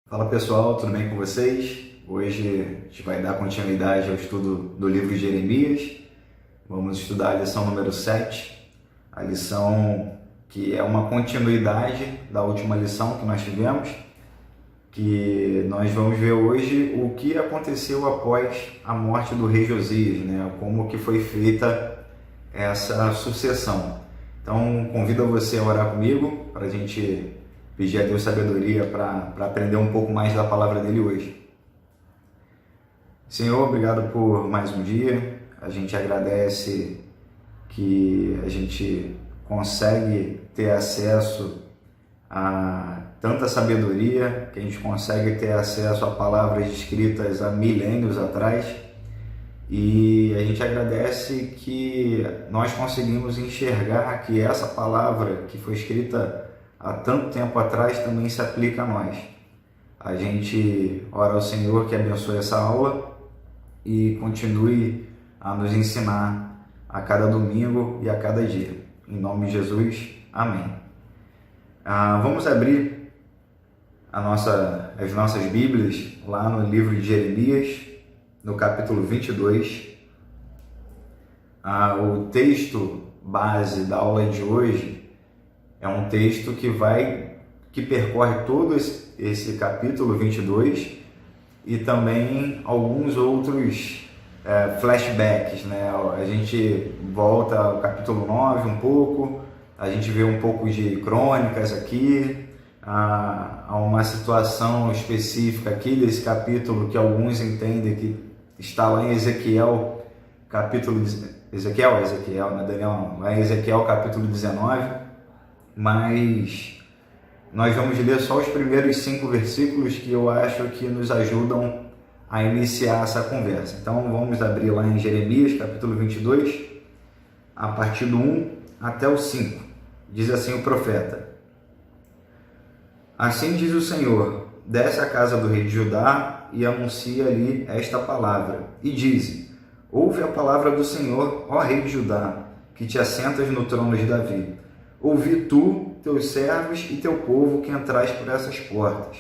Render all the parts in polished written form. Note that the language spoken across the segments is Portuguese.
Fala pessoal, tudo bem com vocês? Hoje a gente vai dar continuidade ao estudo do livro de Jeremias. Vamos estudar a lição número 7, a lição que é uma continuidade da última lição que nós tivemos, que nós vamos ver hoje o que aconteceu após a morte do rei Josias, né? Como que foi feita essa sucessão. Então convido você a orar comigo para a gente pedir a Deus sabedoria para aprender um pouco mais da palavra dele hoje. Senhor, obrigado por mais um dia. A gente agradece que a gente consegue ter acesso a tanta sabedoria, que a gente consegue ter acesso a palavras escritas há milênios atrás. E a gente agradece que nós conseguimos enxergar que essa palavra que foi escrita há tanto tempo atrás também se aplica a nós. A gente ora ao Senhor que abençoe essa aula e continue a nos ensinar a cada domingo e a cada dia. Em nome de Jesus, amém. Vamos abrir as nossas Bíblias lá no livro de Jeremias, no capítulo 22. O texto base da aula de hoje é um texto que percorre todo esse capítulo 22 e também alguns outros flashbacks, né? A gente volta ao capítulo 9 um pouco, a gente vê um pouco de crônicas aqui, há uma situação específica aqui desse capítulo que alguns entendem que está lá em Ezequiel, Ezequiel, né, Daniel não, lá em Ezequiel capítulo 19, mas nós vamos ler só os primeiros 5 versículos que eu acho que nos ajudam a iniciar essa conversa. Então vamos abrir lá em Jeremias capítulo 22, a partir do 1 até o 5. Diz assim o profeta: Assim diz o Senhor, desce à casa do rei de Judá e anuncia-lhe esta palavra, e dize: Ouve a palavra do Senhor, ó rei de Judá, que te assentas no trono de Davi. Ouvi tu, teus servos e teu povo que entrais por essas portas.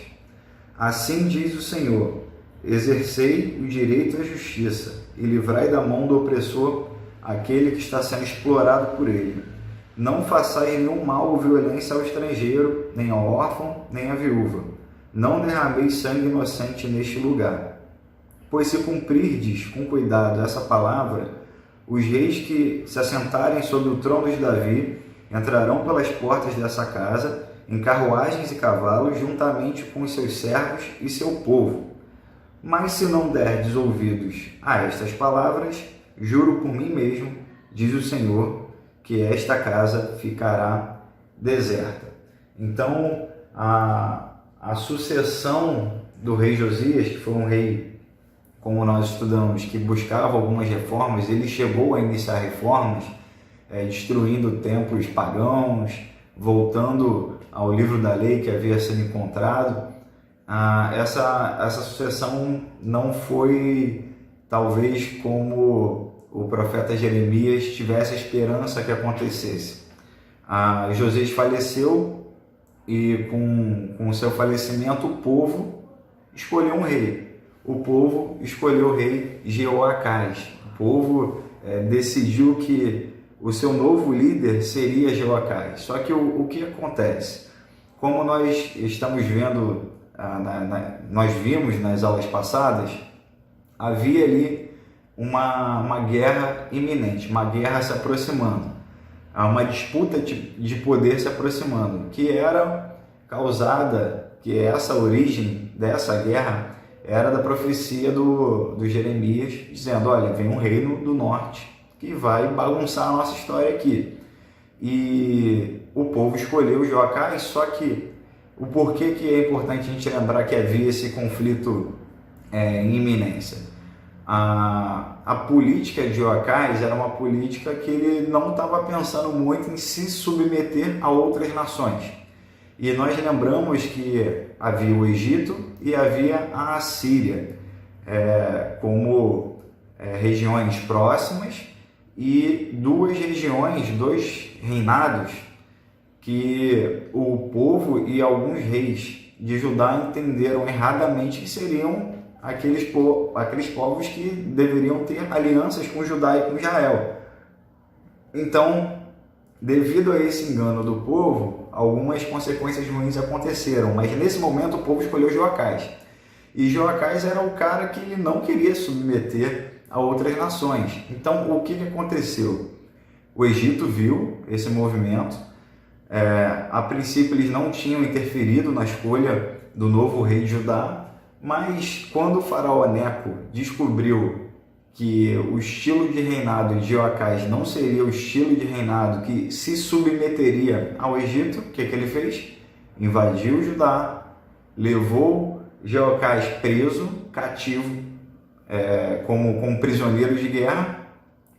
Assim diz o Senhor: exercei o direito e a justiça, e livrai da mão do opressor aquele que está sendo explorado por ele. Não façais nenhum mal ou violência ao estrangeiro, nem ao órfão, nem à viúva. Não derrameis sangue inocente neste lugar. Pois se cumprirdes com cuidado essa palavra, os reis que se assentarem sobre o trono de Davi entrarão pelas portas dessa casa, em carruagens e cavalos, juntamente com os seus servos e seu povo. Mas se não derdes ouvidos a estas palavras, juro por mim mesmo, diz o Senhor, que esta casa ficará deserta. Então, a sucessão do rei Josias, que foi um rei, como nós estudamos, que buscava algumas reformas, ele chegou a iniciar reformas, destruindo templos pagãos, voltando ao livro da lei que havia sido encontrado. Essa sucessão não foi, talvez, como o profeta Jeremias tivesse a esperança que acontecesse. Josias faleceu e com o seu falecimento o povo escolheu um rei. O povo escolheu o rei Jeoacás. O povo decidiu que o seu novo líder seria Jeoacás. Só que o que acontece? Como nós estamos vendo, nós vimos nas aulas passadas, havia ali uma guerra iminente, uma guerra se aproximando, uma disputa de poder se aproximando, que era causada, que essa origem dessa guerra era da profecia do Jeremias, dizendo: olha, vem um reino do norte que vai bagunçar a nossa história aqui. E o povo escolheu Jeoacás, só que o porquê que é importante a gente lembrar que havia esse conflito em iminência? A política de Jeoacás era uma política que ele não estava pensando muito em se submeter a outras nações. E nós lembramos que havia o Egito e havia a Assíria, como regiões próximas, e duas regiões, 2 reinados que o povo e alguns reis de Judá entenderam erradamente que seriam aqueles povos que deveriam ter alianças com Judá e com Israel. Então, devido a esse engano do povo, algumas consequências ruins aconteceram, mas nesse momento o povo escolheu Joacás. E Joacás era o cara que ele não queria submeter a outras nações. Então, o que aconteceu? O Egito viu esse movimento. A princípio, eles não tinham interferido na escolha do novo rei de Judá, mas quando o faraó Neco descobriu que o estilo de reinado de Joacás não seria o estilo de reinado que se submeteria ao Egito, o que ele fez? Invadiu Judá, levou Joacás preso, cativo, como prisioneiro de guerra,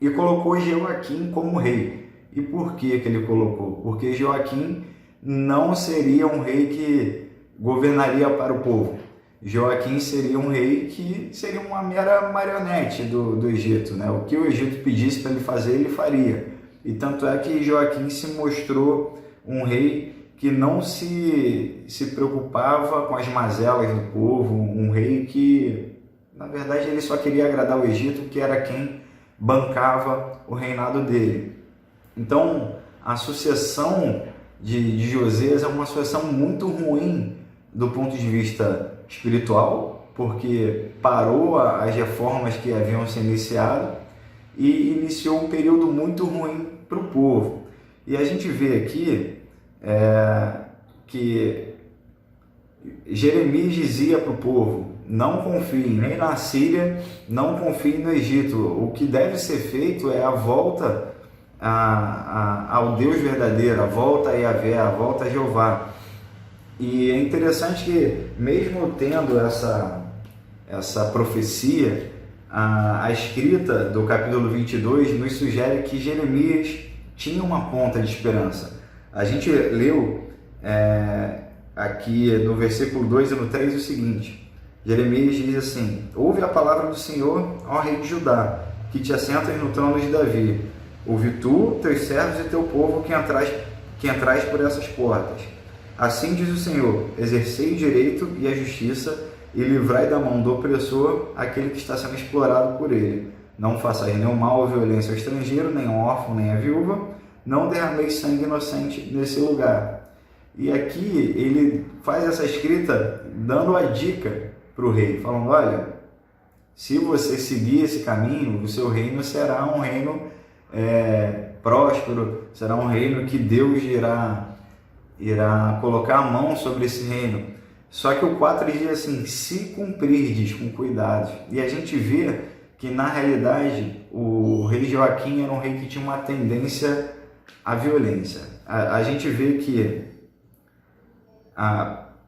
e colocou Joaquim como rei. E por que ele colocou? Porque Joaquim não seria um rei que governaria para o povo. Joaquim seria um rei que seria uma mera marionete do Egito, né? O que o Egito pedisse para ele fazer, ele faria. E tanto é que Joaquim se mostrou um rei que não se preocupava com as mazelas do povo, um rei que, na verdade, ele só queria agradar o Egito, que era quem bancava o reinado dele. Então, a sucessão de Josias é uma sucessão muito ruim do ponto de vista espiritual, porque parou as reformas que haviam se iniciado e iniciou um período muito ruim para o povo. E a gente vê aqui que Jeremias dizia para o povo: não confiem nem na Síria, não confiem no Egito. O que deve ser feito é a volta ao Deus verdadeiro, a volta a Yahvé, a volta a Jeová. E é interessante que, mesmo tendo essa profecia, a escrita do capítulo 22 nos sugere que Jeremias tinha uma ponta de esperança. A gente leu aqui no versículo 2 e no 3 o seguinte: Jeremias diz assim: ouve a palavra do Senhor, ó rei de Judá, que te assentas no trono de Davi. Ouve tu, teus servos e teu povo que entrais por essas portas. Assim diz o Senhor: exercei o direito e a justiça e livrai da mão do opressor aquele que está sendo explorado por ele. Não façais nenhum mal ou violência ao estrangeiro, nem ao órfão, nem à viúva. Não derrameis sangue inocente nesse lugar. E aqui ele faz essa escrita dando a dica para o rei, falando: olha, se você seguir esse caminho, o seu reino será um reino próspero, será um reino que Deus irá colocar a mão sobre esse reino. Só que o 4 diz assim: se cumprirdes com cuidado. E a gente vê que, na realidade, o rei Joaquim era um rei que tinha uma tendência à violência. A gente vê que,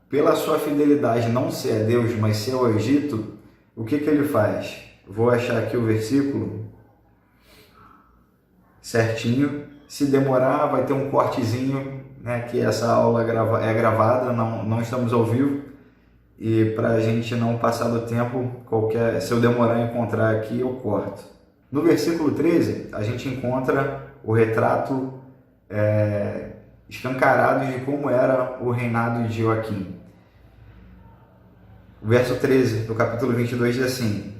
pela sua fidelidade não ser a Deus, mas ser ao Egito, o que ele faz? Vou achar aqui o versículo certinho. Se demorar, vai ter um cortezinho, né, que essa aula é gravada, não estamos ao vivo, e para a gente não passar do tempo, se eu demorar a encontrar aqui, eu corto. No versículo 13, a gente encontra o retrato escancarado de como era o reinado de Joaquim. O verso 13 do capítulo 22 diz assim: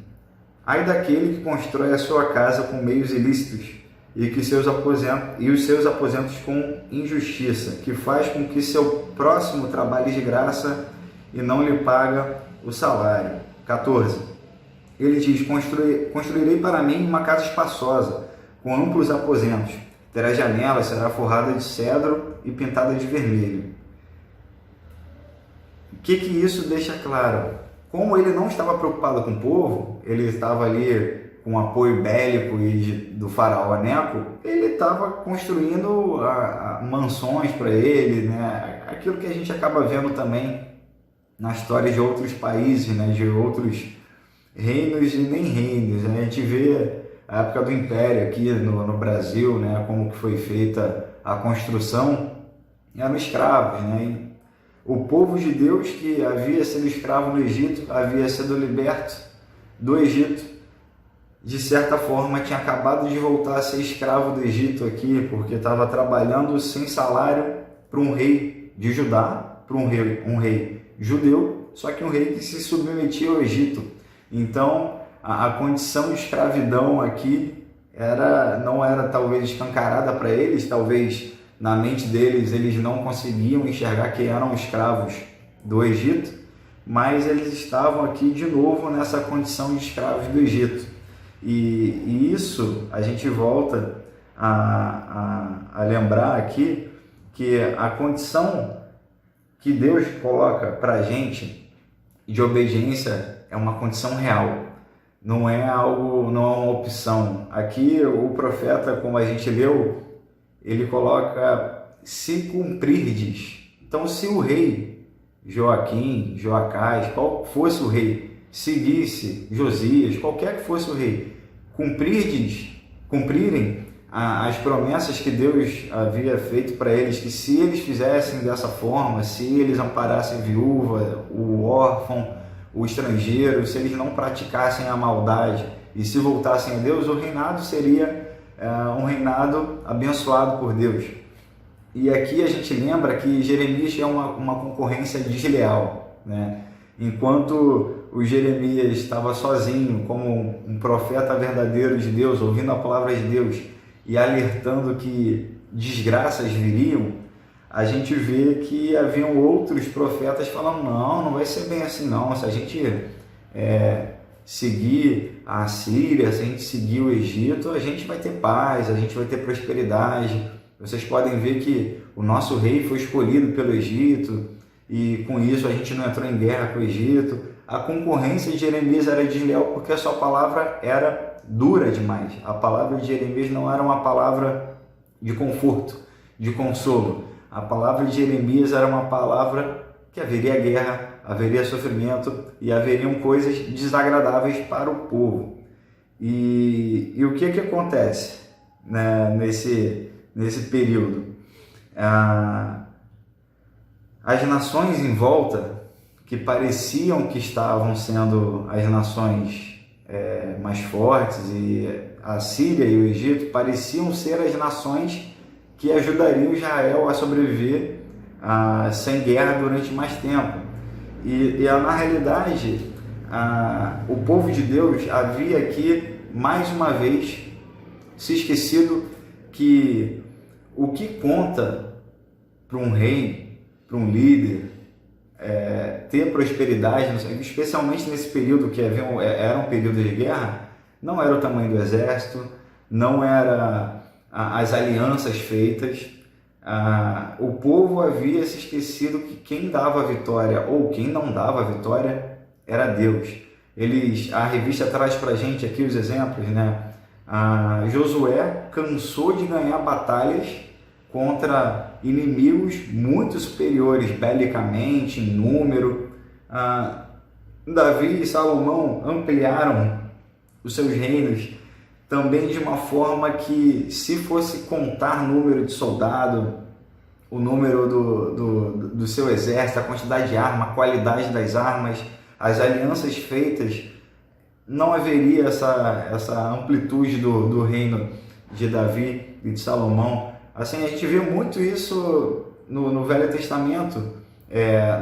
ai daquele que constrói a sua casa com meios ilícitos, e os seus aposentos com injustiça, que faz com que seu próximo trabalhe de graça e não lhe paga o salário. 14. Ele diz: construirei para mim uma casa espaçosa, com amplos aposentos. Terá janelas, será forrada de cedro e pintada de vermelho. O que isso deixa claro? Como ele não estava preocupado com o povo, ele estava ali com o apoio bélico do faraó Neco, ele estava construindo mansões para ele, né? Aquilo que a gente acaba vendo também na história de outros países, né? De outros reinos e nem reinos, né? A gente vê a época do Império aqui no Brasil, né? Como que foi feita a construção, eram escravos, né? E o povo de Deus, que havia sido escravo no Egito, havia sido liberto do Egito, de certa forma tinha acabado de voltar a ser escravo do Egito aqui, porque estava trabalhando sem salário para um rei de Judá, para um rei judeu, só que um rei que se submetia ao Egito. Então, a condição de escravidão aqui não era talvez escancarada para eles, talvez na mente deles eles não conseguiam enxergar que eram escravos do Egito, mas eles estavam aqui de novo nessa condição de escravos do Egito. E isso a gente volta a lembrar aqui que a condição que Deus coloca para a gente de obediência é uma condição real, não é uma opção. Aqui o profeta, como a gente leu, ele coloca se cumprirdes. Então, se o rei Joaquim, Joacás, qual fosse o rei, seguisse Josias, qualquer que fosse o rei, cumprirem as promessas que Deus havia feito para eles, que se eles fizessem dessa forma, se eles amparassem a viúva, o órfão, o estrangeiro, se eles não praticassem a maldade e se voltassem a Deus, o reinado seria um reinado abençoado por Deus. E aqui a gente lembra que Jeremias é uma concorrência desleal, né? Enquanto o Jeremias estava sozinho, como um profeta verdadeiro de Deus, ouvindo a palavra de Deus e alertando que desgraças viriam, a gente vê que haviam outros profetas falando, não vai ser bem assim não, se a gente seguir a Assíria, se a gente seguir o Egito, a gente vai ter paz, a gente vai ter prosperidade. Vocês podem ver que o nosso rei foi escolhido pelo Egito e com isso a gente não entrou em guerra com o Egito. A concorrência de Jeremias era desleal porque a sua palavra era dura demais. A palavra de Jeremias não era uma palavra de conforto, de consolo. A palavra de Jeremias era uma palavra que haveria guerra, haveria sofrimento e haveriam coisas desagradáveis para o povo. E o que acontece, né, nesse período? As nações em volta, que pareciam que estavam sendo as nações mais fortes, e a Síria e o Egito pareciam ser as nações que ajudariam Israel a sobreviver sem guerra durante mais tempo. E na realidade, o povo de Deus havia aqui, mais uma vez, se esquecido que o que conta para um rei, para um líder, ter prosperidade, especialmente nesse período que era um período de guerra, não era o tamanho do exército, não era as alianças feitas. O povo havia se esquecido que quem dava a vitória ou quem não dava a vitória era Deus. A revista traz para a gente aqui os exemplos, né? Josué cansou de ganhar batalhas contra inimigos muito superiores belicamente, em número. Davi e Salomão ampliaram os seus reinos também de uma forma que, se fosse contar número de soldado, o número do seu exército, a quantidade de arma, a qualidade das armas, as alianças feitas, não haveria essa amplitude do reino de Davi e de Salomão. Assim, a gente vê muito isso no Velho Testamento,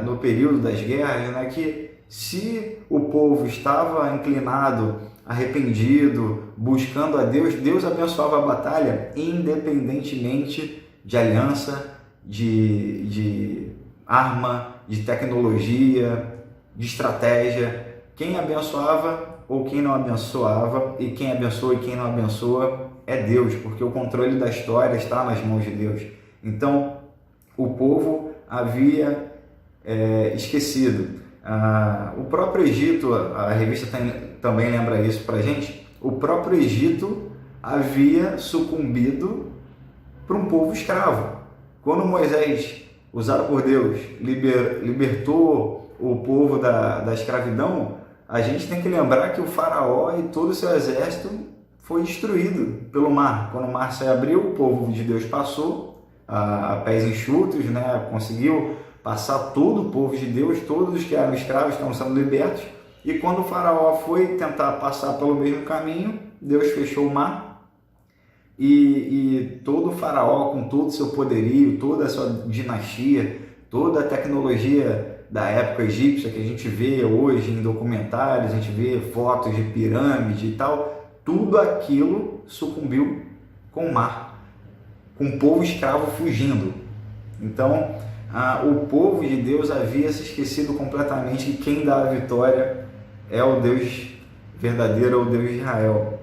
no período das guerras, né, que se o povo estava inclinado, arrependido, buscando a Deus, Deus abençoava a batalha, independentemente de aliança, de arma, de tecnologia, de estratégia. Quem abençoava ou quem não abençoava, e quem abençoa e quem não abençoa é Deus, porque o controle da história está nas mãos de Deus. Então, o povo havia esquecido. O próprio Egito, a revista também lembra isso para a gente, o próprio Egito havia sucumbido para um povo escravo. Quando Moisés, usado por Deus, libertou o povo da escravidão, a gente tem que lembrar que o faraó e todo o seu exército foi destruído pelo mar. Quando o mar se abriu, o povo de Deus passou a pés enxutos, né? Conseguiu passar todo o povo de Deus, todos os que eram escravos estão sendo libertos. E quando o faraó foi tentar passar pelo mesmo caminho, Deus fechou o mar. E todo o faraó, com todo o seu poderio, toda a sua dinastia, toda a tecnologia da época egípcia que a gente vê hoje em documentários, a gente vê fotos de pirâmide e tal, tudo aquilo sucumbiu com o mar, com o povo escravo fugindo. Então, o povo de Deus havia se esquecido completamente que quem dá a vitória é o Deus verdadeiro, é o Deus de Israel.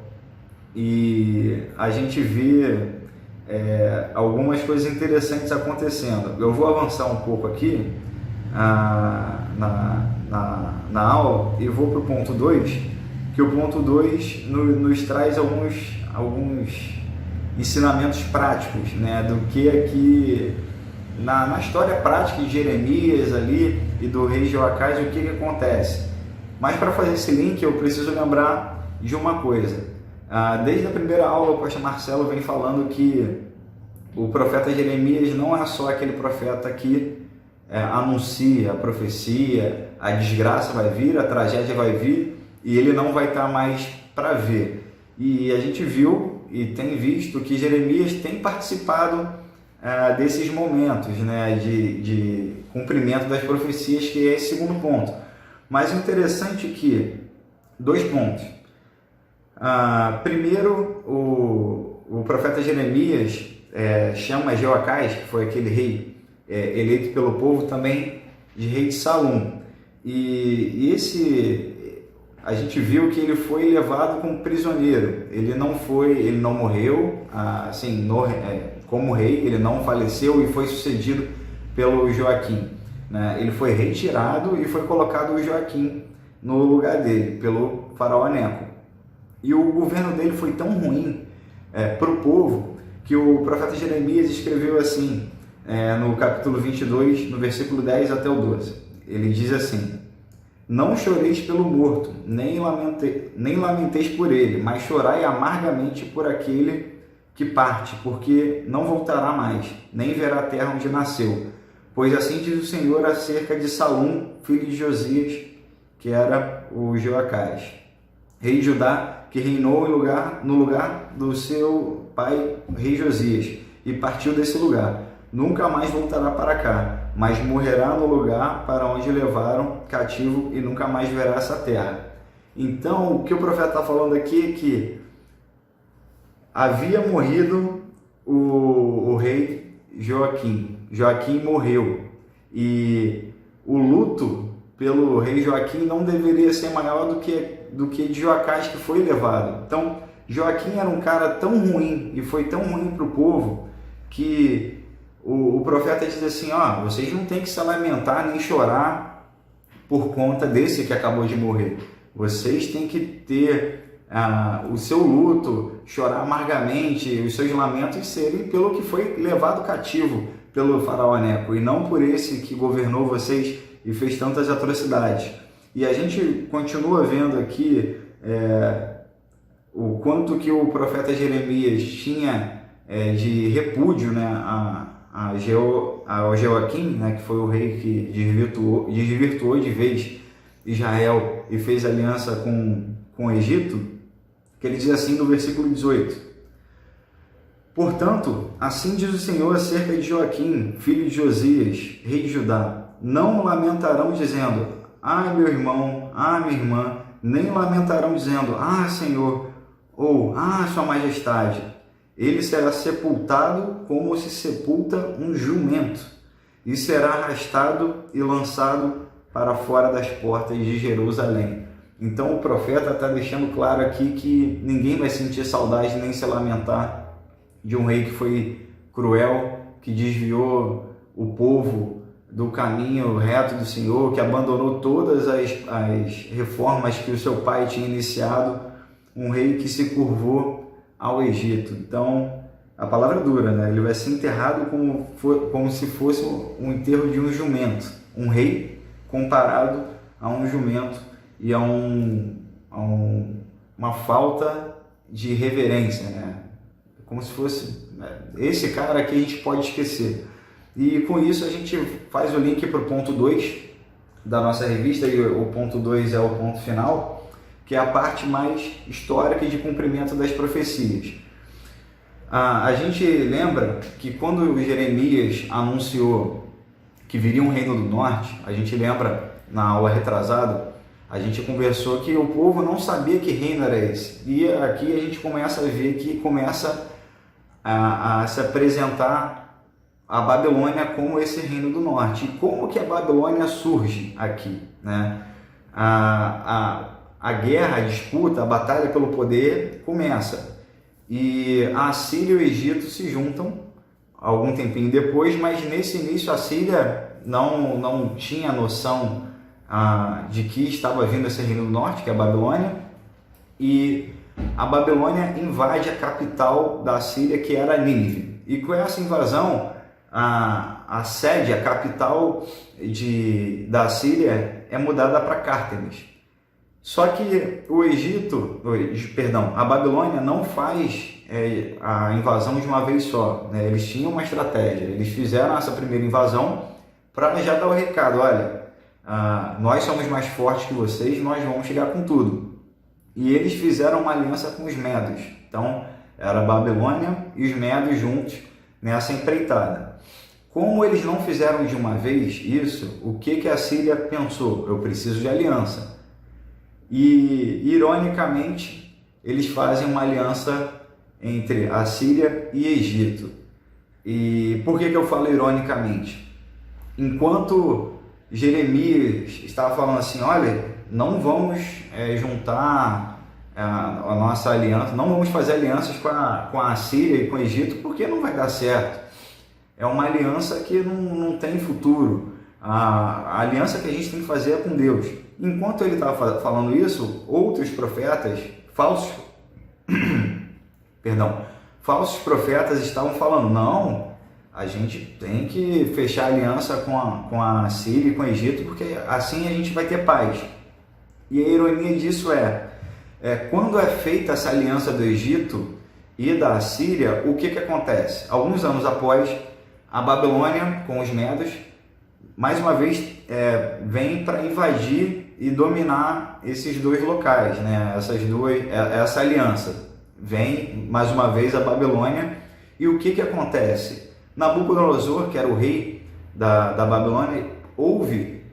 E a gente vê algumas coisas interessantes acontecendo. Eu vou avançar um pouco aqui na aula e vou para o ponto 2, que o ponto 2 nos traz alguns ensinamentos práticos, né, do que é que na história prática de Jeremias ali e do rei Joacás, o que acontece. Mas para fazer esse link eu preciso lembrar de uma coisa. Desde a primeira aula o pastor Marcelo vem falando que o profeta Jeremias não é só aquele profeta que anuncia a profecia, a desgraça vai vir, a tragédia vai vir e ele não vai estar mais para ver. E a gente viu e tem visto que Jeremias tem participado desses momentos, né, de cumprimento das profecias, que é esse segundo ponto. Mas o interessante é que, 2 pontos. Primeiro, o profeta Jeremias chama Joacás, que foi aquele rei eleito pelo povo, também de rei de Salum. E a gente viu que ele foi levado como prisioneiro. Ele não morreu assim, como rei, ele não faleceu e foi sucedido pelo Joaquim, né? Ele foi retirado e foi colocado o Joaquim no lugar dele, pelo faraó Neco. E o governo dele foi tão ruim para o povo que o profeta Jeremias escreveu assim, no capítulo 22, no versículo 10 até o 12. Ele diz assim: não choreis pelo morto, nem lamenteis por ele, mas chorai amargamente por aquele que parte, porque não voltará mais, nem verá a terra onde nasceu. Pois assim diz o Senhor acerca de Salum, filho de Josias, que era o Joacás, rei de Judá, que reinou no lugar do seu pai, rei Josias, e partiu desse lugar. Nunca mais voltará para cá, mas morrerá no lugar para onde levaram cativo e nunca mais verá essa terra. Então, o que o profeta está falando aqui é que havia morrido o rei Joaquim. Joaquim morreu. E o luto pelo rei Joaquim não deveria ser maior do que de Joacás, que foi levado. Então, Joaquim era um cara tão ruim e foi tão ruim para o povo que o profeta diz assim: vocês não têm que se lamentar nem chorar por conta desse que acabou de morrer. Vocês têm que ter o seu luto, chorar amargamente, os seus lamentos serem pelo que foi levado cativo pelo faraó Neco, e não por esse que governou vocês e fez tantas atrocidades. E a gente continua vendo aqui o quanto que o profeta Jeremias tinha de repúdio, né, ao Joaquim, né, que foi o rei que desvirtuou de vez Israel e fez aliança com o Egito, que ele diz assim no versículo 18: portanto, assim diz o Senhor acerca de Joaquim, filho de Josias, rei de Judá: não lamentarão dizendo, meu irmão, minha irmã, nem lamentarão dizendo, Senhor, ou Sua Majestade. Ele será sepultado como se sepulta um jumento, e será arrastado e lançado para fora das portas de Jerusalém. Então o profeta está deixando claro aqui que ninguém vai sentir saudade nem se lamentar de um rei que foi cruel, que desviou o povo do caminho reto do Senhor, que abandonou todas as reformas que o seu pai tinha iniciado, um rei que se curvou ao Egito. Então, a palavra é dura, né? Ele vai ser enterrado como se fosse um enterro de um jumento, um rei comparado a um jumento e a uma falta de reverência, né? Como se fosse esse cara aqui, a gente pode esquecer. E com isso a gente faz o link para o ponto 2 da nossa revista, e o ponto 2 é o ponto final, que é a parte mais histórica e de cumprimento das profecias. A gente lembra que quando Jeremias anunciou que viria um reino do norte. A gente lembra na aula retrasada, a gente conversou que o povo não sabia que reino era esse. E aqui a gente começa a ver que começa a se apresentar a Babilônia como esse reino do norte. E como que a Babilônia surge aqui, né? A guerra, a disputa, a batalha pelo poder começa. E a Síria e o Egito se juntam algum tempinho depois, mas nesse início a Síria não tinha noção de que estava vindo esse reino do norte, que é a Babilônia, e a Babilônia invade a capital da Síria, que era Nínive. E com essa invasão, a sede, a capital da Síria é mudada para Cártemis. Só que a Babilônia não faz a invasão de uma vez só, né? Eles tinham uma estratégia, eles fizeram essa primeira invasão para já dar o recado: olha, nós somos mais fortes que vocês, nós vamos chegar com tudo. E eles fizeram uma aliança com os medos. Então, era a Babilônia e os medos juntos nessa empreitada. Como eles não fizeram de uma vez isso, o que a Síria pensou? Eu preciso de aliança. E, ironicamente, eles fazem uma aliança entre a Síria e Egito. E por que eu falo ironicamente? Enquanto Jeremias estava falando assim: olha, não vamos juntar a nossa aliança, não vamos fazer alianças com a Síria e com o Egito, porque não vai dar certo. É uma aliança que não tem futuro. A aliança que a gente tem que fazer é com Deus. Enquanto ele estava falando isso, outros profetas, falsos profetas estavam falando: não, a gente tem que fechar aliança com a Síria e com o Egito, porque assim a gente vai ter paz. E a ironia disso quando é feita essa aliança do Egito e da Síria, o que acontece? Alguns anos após, a Babilônia, com os medos, mais uma vez vem para invadir e dominar esses dois locais, né? Essa aliança. Vem mais uma vez a Babilônia, e o que acontece? Nabucodonosor, que era o rei da Babilônia, ouve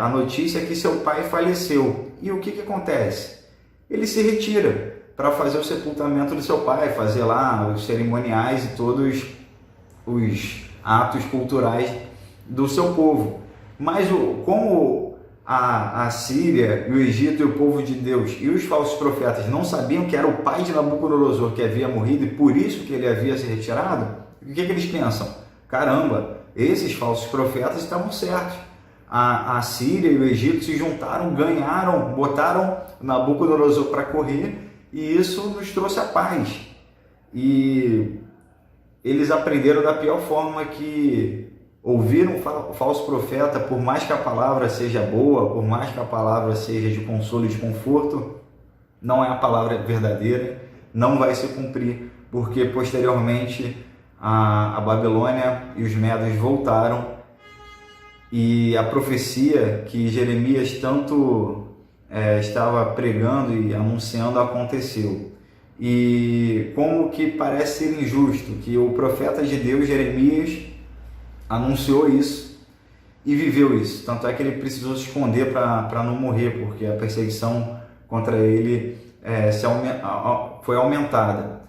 a notícia que seu pai faleceu. E o que acontece? Ele se retira para fazer o sepultamento do seu pai, fazer lá os cerimoniais e todos os atos culturais do seu povo. Mas como a Síria e o Egito e o povo de Deus e os falsos profetas não sabiam que era o pai de Nabucodonosor que havia morrido e por isso que ele havia se retirado, o que eles pensam? Caramba, esses falsos profetas estavam certos. A Síria e o Egito se juntaram, ganharam, botaram Nabucodonosor para correr, e isso nos trouxe a paz. E eles aprenderam da pior forma, que ouviram o falso profeta, por mais que a palavra seja boa, por mais que a palavra seja de consolo e de conforto, não é a palavra verdadeira, não vai se cumprir, porque posteriormente a Babilônia e os medos voltaram, e a profecia que Jeremias tanto estava pregando e anunciando aconteceu. E como que parece ser injusto que o profeta de Deus, Jeremias, anunciou isso e viveu isso. Tanto é que ele precisou se esconder para não morrer, porque a perseguição contra ele foi aumentada.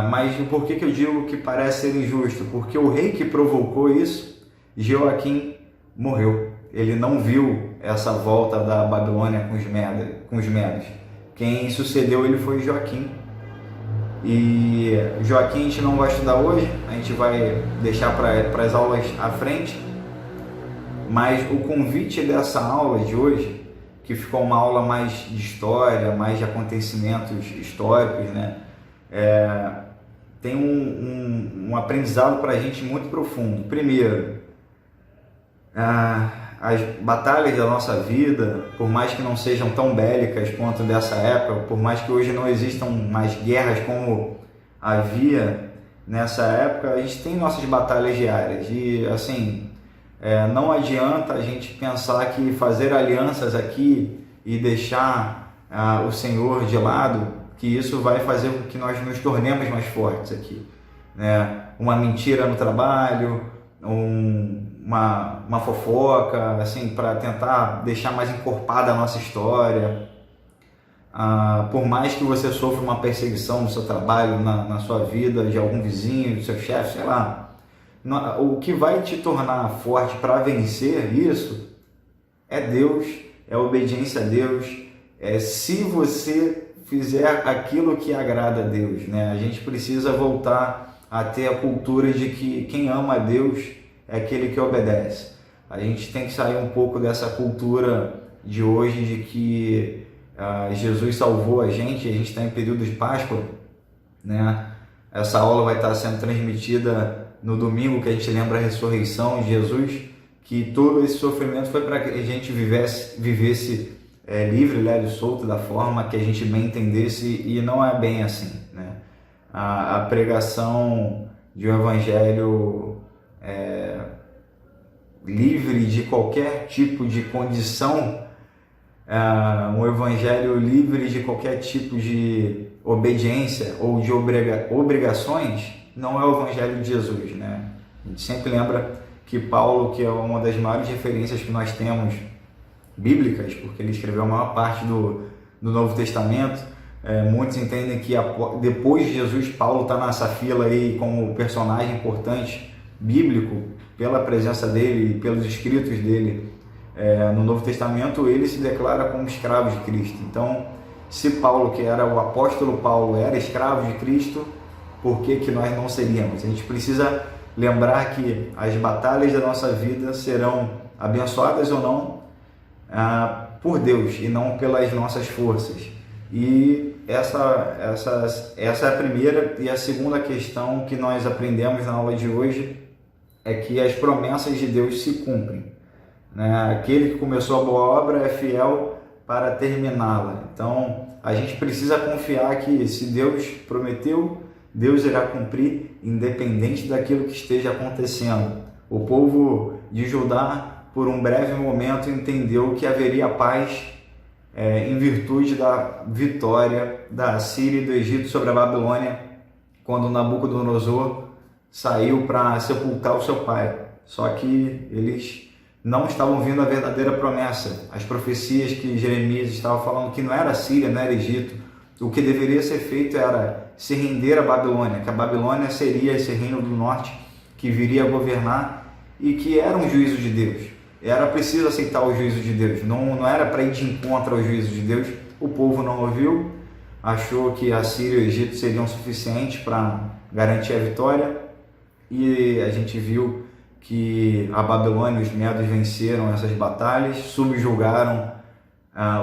Mas por que eu digo que parece ser injusto? Porque o rei que provocou isso, Joaquim, morreu. Ele não viu essa volta da Babilônia com os medos. Quem sucedeu ele foi Joaquim. E Joaquim a gente não vai estudar hoje, a gente vai deixar para as aulas à frente. Mas o convite dessa aula de hoje, que ficou uma aula mais de história, mais de acontecimentos históricos, né? Tem um aprendizado para a gente muito profundo. Primeiro, as batalhas da nossa vida, por mais que não sejam tão bélicas quanto dessa época, por mais que hoje não existam mais guerras como havia nessa época, a gente tem nossas batalhas diárias. E assim, não adianta a gente pensar que fazer alianças aqui e deixar o Senhor de lado, que isso vai fazer com que nós nos tornemos mais fortes aqui, né? Uma mentira no trabalho, uma fofoca, assim, para tentar deixar mais encorpada a nossa história. Por mais que você sofra uma perseguição no seu trabalho, na sua vida, de algum vizinho, do seu chefe, sei lá, o que vai te tornar forte para vencer isso é Deus, é a obediência a Deus, se você fizer aquilo que agrada a Deus, né? A gente precisa voltar a ter a cultura de que quem ama a Deus é aquele que obedece. A gente tem que sair um pouco dessa cultura de hoje de que Jesus salvou a gente está em período de Páscoa, né? Essa aula vai estar sendo transmitida no domingo que a gente lembra a ressurreição de Jesus, que todo esse sofrimento foi para que a gente vivesse livre, leve e solto da forma que a gente bem entendesse, e não é bem assim, né? A pregação de um evangelho livre de qualquer tipo de condição, um evangelho livre de qualquer tipo de obediência ou de obrigações, não é o evangelho de Jesus, né? A gente sempre lembra que Paulo, que é uma das maiores referências que nós temos bíblicas, porque ele escreveu a maior parte do Novo Testamento, muitos entendem que depois de Jesus, Paulo está nessa fila aí como personagem importante bíblico, pela presença dele e pelos escritos dele no Novo Testamento. Ele se declara como escravo de Cristo. Então, se Paulo, que era o apóstolo Paulo, era escravo de Cristo, por que nós não seríamos? A gente precisa lembrar que as batalhas da nossa vida serão abençoadas ou não por Deus e não pelas nossas forças. E essa é a primeira. E a segunda questão que nós aprendemos na aula de hoje é que as promessas de Deus se cumprem, né? Aquele que começou a boa obra é fiel para terminá-la. Então, a gente precisa confiar que se Deus prometeu, Deus irá cumprir, independente daquilo que esteja acontecendo. O povo de Judá, por um breve momento, entendeu que haveria paz em virtude da vitória da Assíria e do Egito sobre a Babilônia, quando Nabucodonosor saiu para sepultar o seu pai. Só que eles não estavam vendo a verdadeira promessa. As profecias que Jeremias estava falando que não era Síria, não era Egito. O que deveria ser feito era se render à Babilônia, que a Babilônia seria esse reino do norte que viria a governar e que era um juízo de Deus. Era preciso aceitar o juízo de Deus, não era para ir de encontro ao juízo de Deus. O povo não ouviu, achou que a Síria e o Egito seriam suficientes para garantir a vitória, e a gente viu que a Babilônia e os medos venceram essas batalhas, subjugaram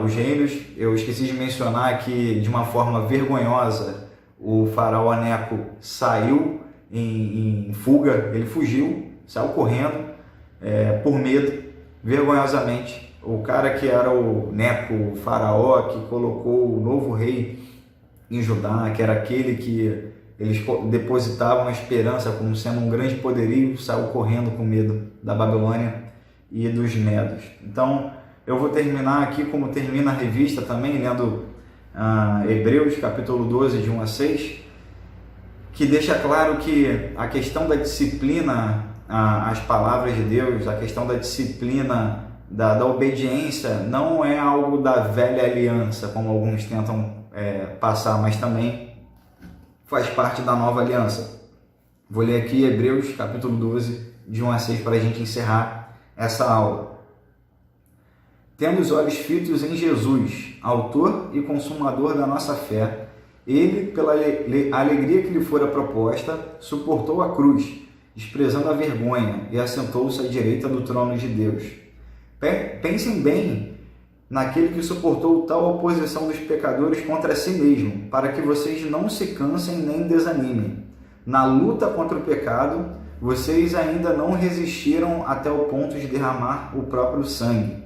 os reinos. Eu esqueci de mencionar que, de uma forma vergonhosa, o faraó Neco saiu em fuga, ele fugiu, saiu correndo por medo, vergonhosamente. O cara que era o Neco, o faraó, que colocou o novo rei em Judá, que era aquele que eles depositavam a esperança como sendo um grande poderio, saiu correndo com medo da Babilônia e dos medos. Então, eu vou terminar aqui como termina a revista também, lendo Hebreus capítulo 12, de 1 a 6, que deixa claro que a questão da disciplina às palavras de Deus, a questão da disciplina, da obediência, não é algo da velha aliança, como alguns tentam passar, mas também faz parte da nova aliança. Vou ler aqui Hebreus capítulo 12, de 1 a 6, para a gente encerrar essa aula. Tendo os olhos fitos em Jesus, autor e consumador da nossa fé, ele, pela alegria que lhe fora proposta, suportou a cruz, desprezando a vergonha, e assentou-se à direita do trono de Deus. Pensem bem naquele que suportou tal oposição dos pecadores contra si mesmo, para que vocês não se cansem nem desanimem. Na luta contra o pecado, vocês ainda não resistiram até o ponto de derramar o próprio sangue.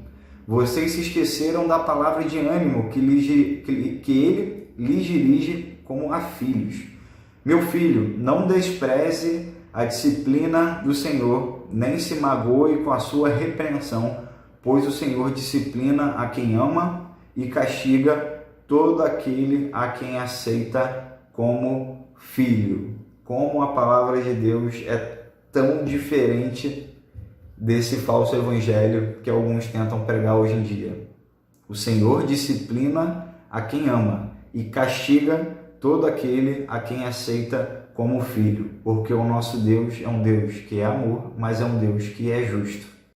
Vocês se esqueceram da palavra de ânimo que ele lhes dirige como a filhos. Meu filho, não despreze a disciplina do Senhor, nem se magoe com a sua repreensão, pois o Senhor disciplina a quem ama e castiga todo aquele a quem aceita como filho. Como a palavra de Deus é tão diferente desse falso evangelho que alguns tentam pregar hoje em dia. O Senhor disciplina a quem ama e castiga todo aquele a quem aceita como filho, porque o nosso Deus é um Deus que é amor, mas é um Deus que é justo.